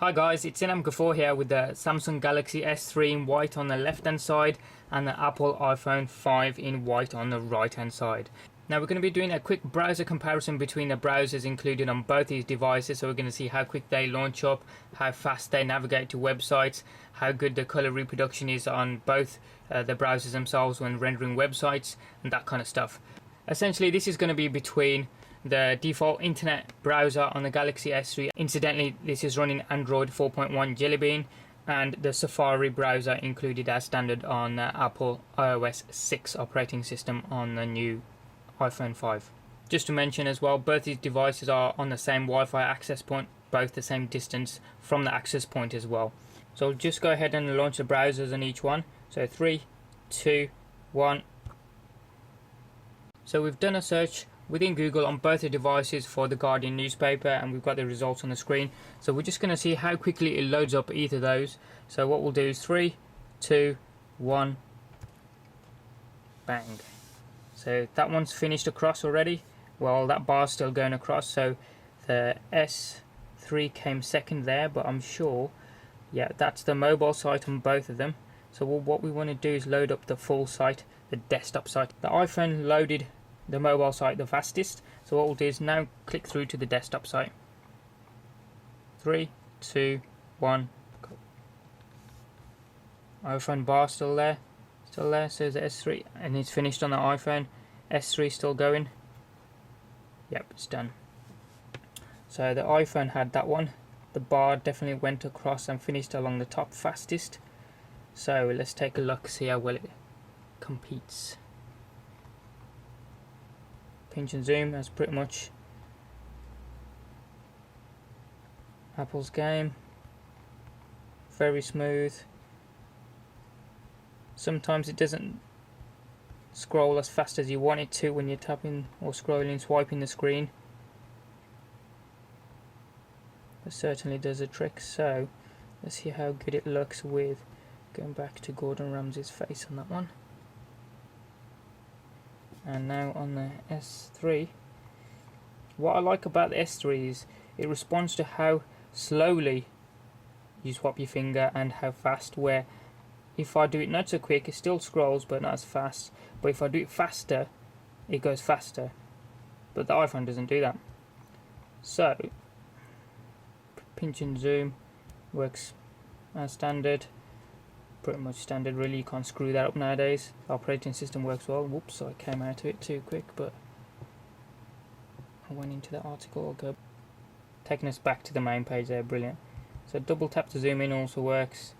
Hi guys, it's Inam Ghafoor here with the Samsung Galaxy S3 in white on the left hand side and the Apple iPhone 5 in white on the right hand side. Now we're going to be doing a quick browser comparison between the browsers included on both these devices, so we're going to see how quick they launch up, how fast they navigate to websites, how good the color reproduction is on both the browsers themselves when rendering websites and that kind of stuff. Essentially this is going to be between the default internet browser on the Galaxy S3. Incidentally, this is running Android 4.1 Jelly Bean, and the Safari browser included as standard on the Apple iOS 6 operating system on the new iPhone 5. Just to mention as well, both these devices are on the same Wi-Fi access point, both the same distance from the access point as well. So just go ahead and launch the browsers on each one. So 3, 2, 1. So we've done a search within Google on both the devices for the Guardian newspaper, and we've got the results on the screen. So we're just going to see how quickly it loads up either of those. So what we'll do is 3, 2, 1, bang. So that one's finished across already. Well, that bar's still going across, so the S3 came second there, but I'm sure, yeah, that's the mobile site on both of them. So what we want to do is load up the full site, the desktop site. The iPhone loaded the mobile site the fastest, so what we'll do is now click through to the desktop site. 3, 2, 1, go. iPhone bar still there, says S3, and it's finished on the iPhone. S3 still going. Yep, it's done. So the iPhone had that one. The bar definitely went across and finished along the top fastest. So let's take a look, see how well it competes. Pinch and zoom, that's pretty much Apple's game. Very smooth. Sometimes it doesn't scroll as fast as you want it to when you're tapping or scrolling, swiping the screen. It certainly does a trick. So let's see how good it looks with going back to Gordon Ramsay's face on that one. And now on the S3, what I like about the S3 is it responds to how slowly you swap your finger and how fast, where if I do it not so quick it still scrolls but not as fast, but if I do it faster it goes faster, but the iPhone doesn't do that. So pinch and zoom works as standard. Pretty much standard really, you can't screw that up nowadays. The operating system works well. Whoops, I came out of it too quick, but I went into the article. I'll go, taking us back to the main page there, brilliant. So double tap to zoom in also works,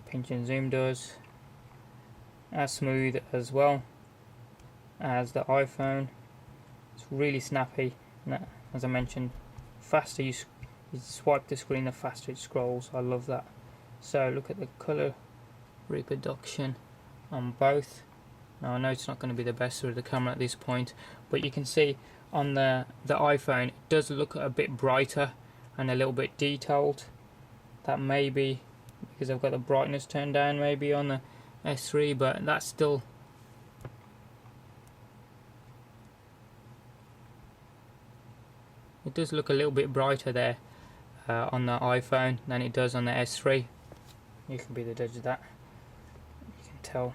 pinch and zoom does, as smooth as well as the iPhone. It's really snappy, and as I mentioned, faster you swipe the screen, the faster it scrolls. I love that. So look at the colour reproduction on both. Now I know it's not going to be the best through the camera at this point, but you can see on the iPhone it does look a bit brighter and a little bit detailed. That may be because I've got the brightness turned down maybe on the S3, but that's still it does look a little bit brighter there on the iPhone than it does on the S3. You can be the judge of that. You can tell.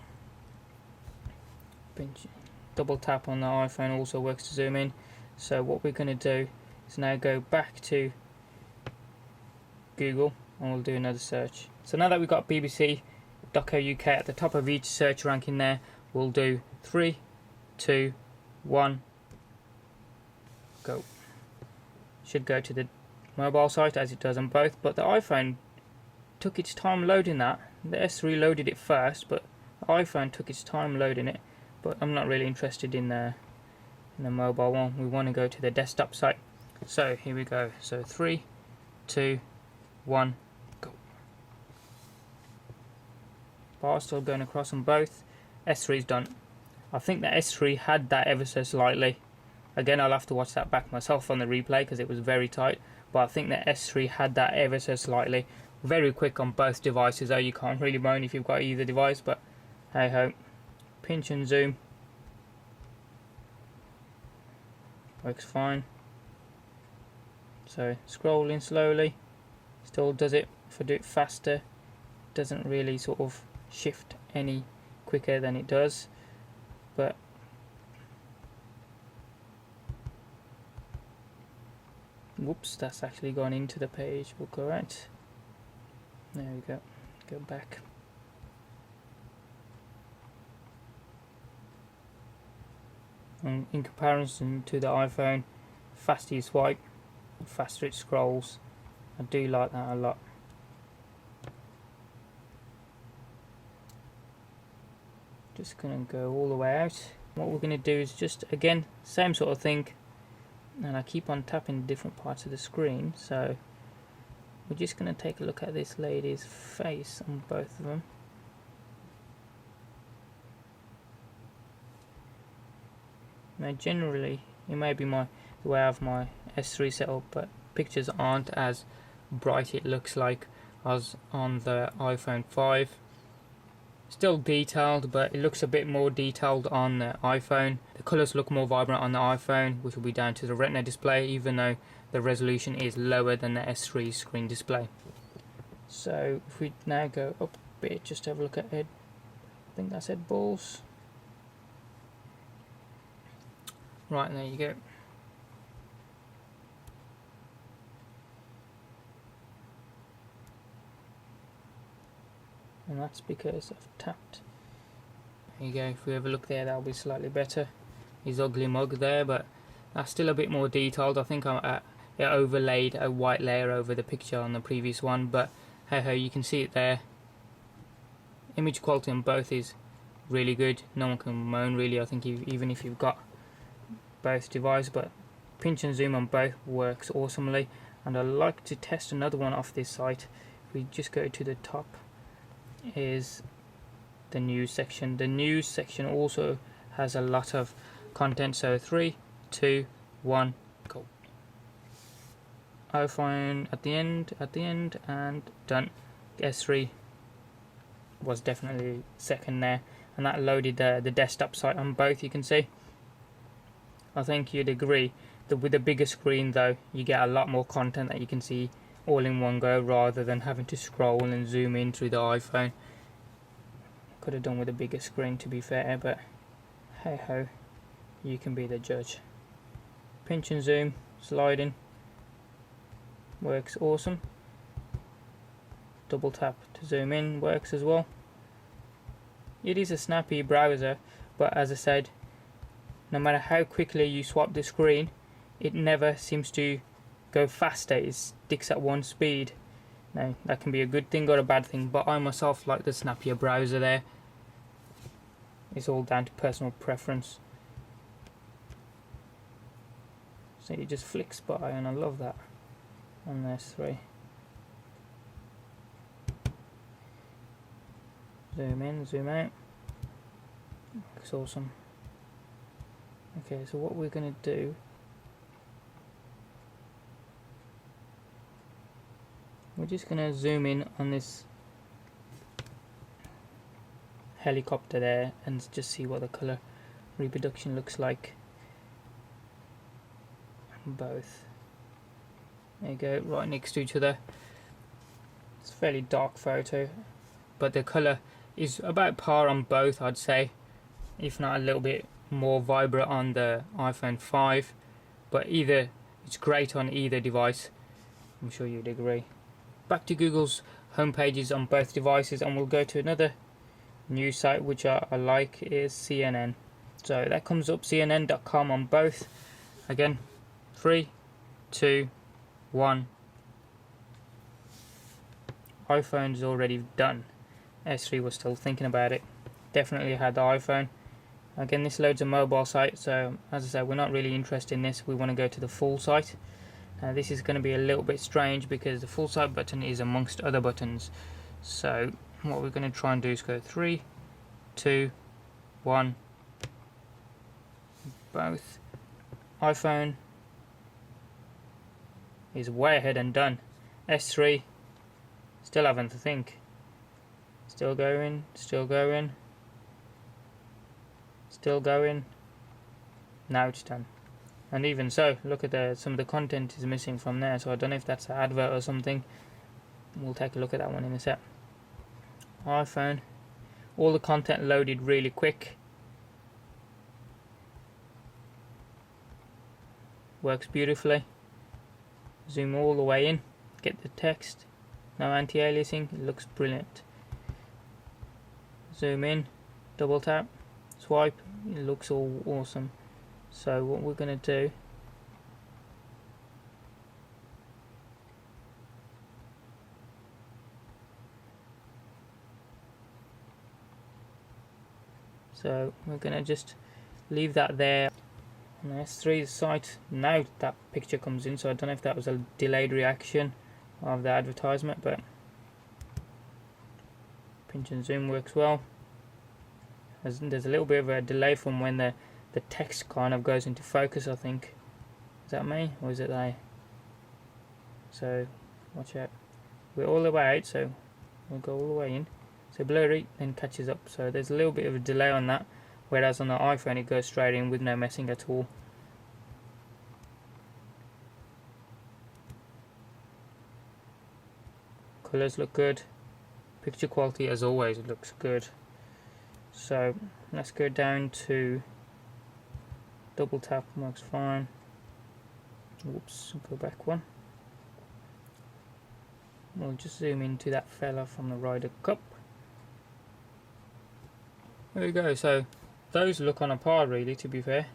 Pinch, double tap on the iPhone also works to zoom in. So what we're going to do is now go back to Google and we'll do another search. So now that we've got bbc.co.uk at the top of each search ranking there, we'll do 3, 2, 1, go. Should go to the mobile site as it does on both, but the iPhone took its time loading that. The S3 loaded it first, but the iPhone took its time loading it. But I'm not really interested in the mobile one. We want to go to the desktop site. So here we go. So 3, 2, 1, go. Bar still going across on both. S3's done. I think the S3 had that ever so slightly. Again, I'll have to watch that back myself on the replay because it was very tight. But I think the S3 had that ever so slightly. Very quick on both devices, though you can't really moan if you've got either device, but hey ho. Pinch and zoom works fine. So scrolling slowly, Still does it. If I do it faster, it doesn't really sort of shift any quicker than it does. But whoops, that's actually gone into the page. We'll go right. There we go. Go back. And in comparison to the iPhone, faster you swipe, the faster it scrolls. I do like that a lot. Just gonna go all the way out. What we're gonna do is just, again, same sort of thing, and I keep on tapping different parts of the screen, so we're just gonna take a look at this lady's face on both of them. Now generally, it may be the way I have my S3 set up, but pictures aren't as bright, it looks like, as on the iPhone 5. Still detailed, but it looks a bit more detailed on the iPhone. The colours look more vibrant on the iPhone, which will be down to the Retina display, even though the resolution is lower than the S3 screen display. So if we now go up a bit, just have a look at Ed. I think that's Ed Balls. Right, there you go. And that's because I've tapped. There you go. If we have a look there, that'll be slightly better. His ugly mug there, but that's still a bit more detailed. I think it overlaid a white layer over the picture on the previous one, but hey ho, you can see it there. Image quality on both is really good. No one can moan really. I think even if you've got both devices, but pinch and zoom on both works awesomely. And I like to test another one off this site. If we just go to the top, is the news section. The news section also has a lot of content. So 3, 2, 1, go. iPhone at the end, and done. S3 was definitely second there, and that loaded the desktop site on both. You can see. I think you'd agree that with a bigger screen though, you get a lot more content that you can see all in one go, rather than having to scroll and zoom in through the iPhone. Could have done with a bigger screen, to be fair, but hey ho, you can be the judge. Pinch and zoom, sliding, works awesome. Double tap to zoom in works as well. It is a snappy browser, but as I said, no matter how quickly you swap the screen, it never seems to go faster. It sticks at one speed. Now, that can be a good thing or a bad thing, but I myself like the snappier browser there. It's all down to personal preference. So it just flicks by, and I love that on this 3. Zoom in, zoom out. Looks awesome. Okay, so what we're going to do, we're just going to zoom in on this helicopter there and just see what the color reproduction looks like on both. There you go, right next to each other. It's a fairly dark photo, but the color is about par on both, I'd say, if not a little bit more vibrant on the iPhone 5, but it's great on either device. I'm sure you'd agree. Back to Google's home pages on both devices, and we'll go to another news site which I like, is CNN. So that comes up, CNN.com on both. Again, 3, 2, 1. iPhone's already done. S3 was still thinking about it. Definitely had the iPhone. Again, this loads a mobile site, so as I said, we're not really interested in this. We want to go to the full site. This is going to be a little bit strange because the full site button is amongst other buttons. So what we're going to try and do is go 3, 2, 1. Both. iPhone is way ahead and done. S3 still having to think. Still going, still going. Still going. Now it's done. And even so, look at some of the content is missing from there, so I don't know if that's an advert or something, we'll take a look at that one in a sec. iPhone, all the content loaded really quick. Works beautifully. Zoom all the way in, get the text, no anti-aliasing, it looks brilliant. Zoom in, double tap, swipe, it looks all awesome. So what we're going to do, so we're going to just leave that there. On the S3 site, now that picture comes in, so I don't know if that was a delayed reaction of the advertisement, but pinch and zoom works well. There's a little bit of a delay from when the text kind of goes into focus, I think. Is that me or is it they? So watch out. We're all the way out, so we'll go all the way in. So blurry, then catches up. So there's a little bit of a delay on that, whereas on the iPhone it goes straight in with no messing at all. Colours look good. Picture quality, as always, looks good. So let's go down to double tap, works fine. Whoops, go back one. We'll just zoom into that fella from the Ryder Cup. There we go. So those look on a par, really, to be fair.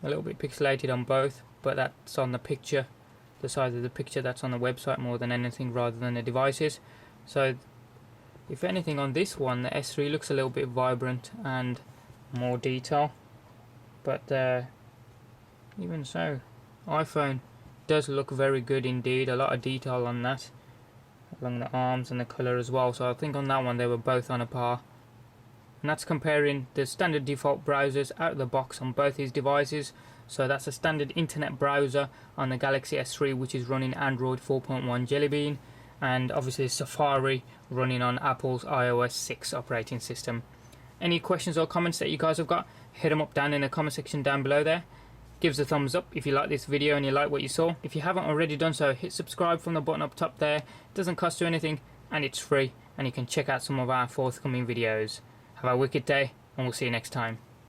A little bit pixelated on both, but that's on the picture, the size of the picture that's on the website more than anything, rather than the devices. So if anything, on this one the S3 looks a little bit vibrant and more detail, but even so, iPhone does look very good indeed. A lot of detail on that, along the arms and the colour as well. So I think on that one they were both on a par. And that's comparing the standard default browsers out of the box on both these devices. So that's a standard internet browser on the Galaxy S3, which is running Android 4.1 Jelly Bean, and obviously Safari running on Apple's iOS 6 operating system. Any questions or comments that you guys have got, hit them up down in the comment section down below there. Give us a thumbs up if you like this video and you like what you saw. If you haven't already done so, hit subscribe from the button up top there. It doesn't cost you anything and it's free, and you can check out some of our forthcoming videos. Have a wicked day, and we'll see you next time.